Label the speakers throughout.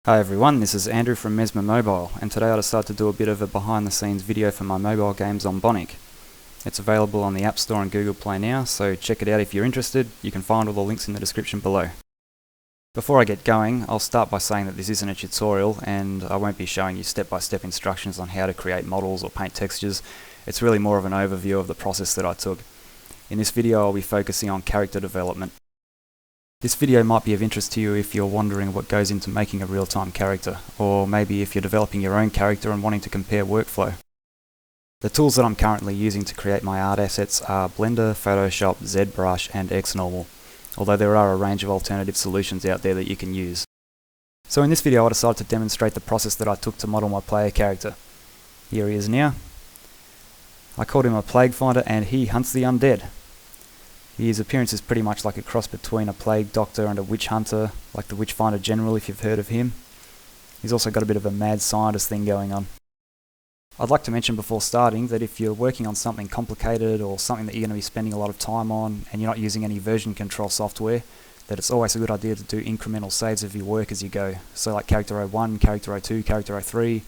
Speaker 1: Hi everyone, this is Andrew from Mesmer Mobile, and today I decided to do a bit of a behind the scenes video for my mobile game Zombonic. It's available on the App Store and Google Play now, so check it out if you're interested. You can find all the links in the description below. Before I get going, I'll start by saying that this isn't a tutorial and I won't be showing you step-by-step instructions on how to create models or paint textures. It's really more of an overview of the process that I took. In this video I'll be focusing on character development. This video might be of interest to you if you're wondering what goes into making a real-time character, or maybe if you're developing your own character and wanting to compare workflow. The tools that I'm currently using to create my art assets are Blender, Photoshop, ZBrush and Xnormal, although there are a range of alternative solutions out there that you can use. So in this video I decided to demonstrate the process that I took to model my player character. Here he is now. I called him a Plaguefinder and he hunts the undead. His appearance is pretty much like a cross between a plague doctor and a witch hunter, like the Witchfinder General if you've heard of him. He's also got a bit of a mad scientist thing going on. I'd like to mention before starting that if you're working on something complicated or something that you're going to be spending a lot of time on and you're not using any version control software, that it's always a good idea to do incremental saves of your work as you go. So like character 01, character 02, character 03,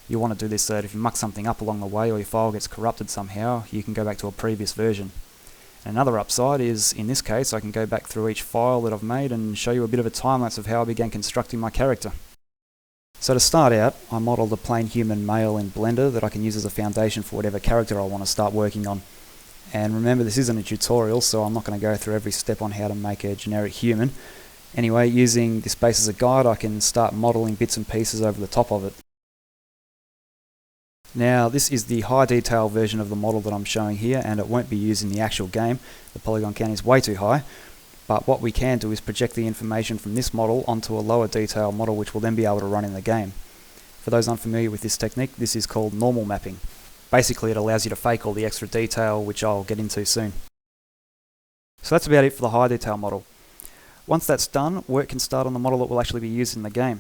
Speaker 1: you want to do this so that if you muck something up along the way or your file gets corrupted somehow, you can go back to a previous version. Another upside is, in this case, I can go back through each file that I've made and show you a bit of a time-lapse of how I began constructing my character. So to start out, I modelled a plain human male in Blender that I can use as a foundation for whatever character I want to start working on. And remember, this isn't a tutorial, so I'm not going to go through every step on how to make a generic human. Anyway, using this base as a guide, I can start modelling bits and pieces over the top of it. Now this is the high detail version of the model that I'm showing here, and it won't be used in the actual game. The polygon count is way too high, but what we can do is project the information from this model onto a lower detail model which will then be able to run in the game. For those unfamiliar with this technique, this is called normal mapping. Basically it allows you to fake all the extra detail, which I'll get into soon. So that's about it for the high detail model. Once that's done, work can start on the model that will actually be used in the game.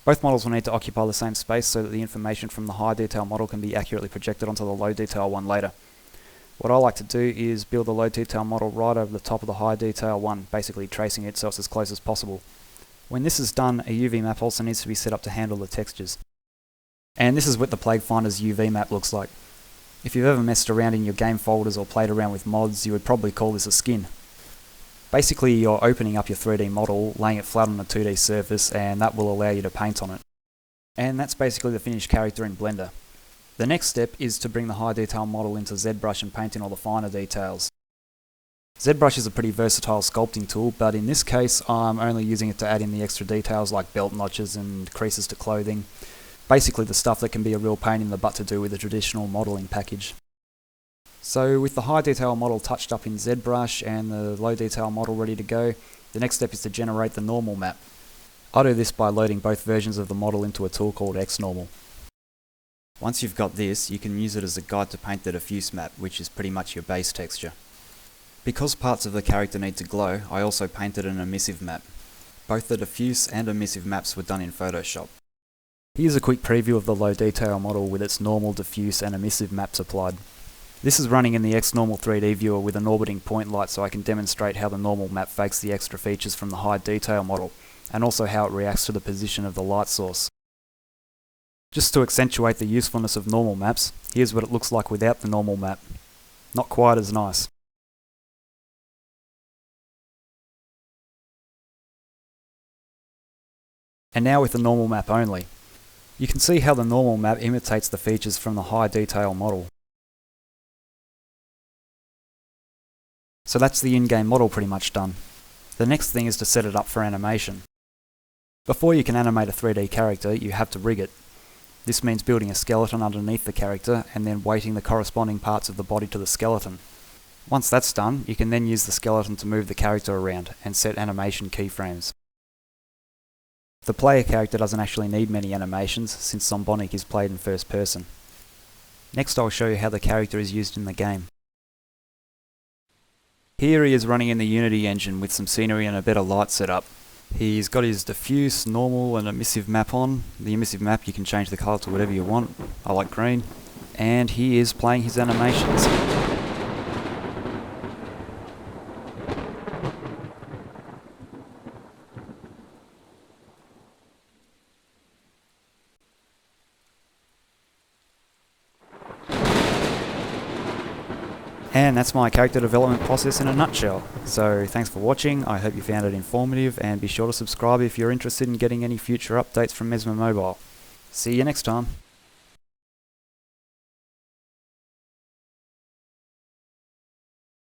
Speaker 1: Both models will need to occupy the same space so that the information from the high detail model can be accurately projected onto the low detail one later. What I like to do is build the low detail model right over the top of the high detail one, basically tracing it so it's as close as possible. When this is done, a UV map also needs to be set up to handle the textures. And this is what the Plaguefinder's UV map looks like. If you've ever messed around in your game folders or played around with mods, you would probably call this a skin. Basically, you're opening up your 3D model, laying it flat on a 2D surface, and that will allow you to paint on it. And that's basically the finished character in Blender. The next step is to bring the high detail model into ZBrush and paint in all the finer details. ZBrush is a pretty versatile sculpting tool, but in this case I'm only using it to add in the extra details like belt notches and creases to clothing. Basically the stuff that can be a real pain in the butt to do with a traditional modelling package. So with the high detail model touched up in ZBrush and the low detail model ready to go, the next step is to generate the normal map. I do this by loading both versions of the model into a tool called Xnormal. Once you've got this, you can use it as a guide to paint the diffuse map, which is pretty much your base texture. Because parts of the character need to glow, I also painted an emissive map. Both the diffuse and emissive maps were done in Photoshop. Here's a quick preview of the low detail model with its normal, diffuse and emissive maps applied. This is running in the Xnormal 3D viewer with an orbiting point light so I can demonstrate how the normal map fakes the extra features from the high detail model, and also how it reacts to the position of the light source. Just to accentuate the usefulness of normal maps, here's what it looks like without the normal map. Not quite as nice. And now with the normal map only. You can see how the normal map imitates the features from the high detail model. So that's the in-game model pretty much done. The next thing is to set it up for animation. Before you can animate a 3D character, you have to rig it. This means building a skeleton underneath the character and then weighting the corresponding parts of the body to the skeleton. Once that's done, you can then use the skeleton to move the character around and set animation keyframes. The player character doesn't actually need many animations since Zombonic is played in first person. Next I'll show you how the character is used in the game. Here he is running in the Unity engine with some scenery and a better light setup. He's got his diffuse, normal and emissive map on. The emissive map you can change the colour to whatever you want. I like green. And he is playing his animations. And that's my character development process in a nutshell. So thanks for watching, I hope you found it informative, and be sure to subscribe if you're interested in getting any future updates from Mesmer Mobile. See you next time.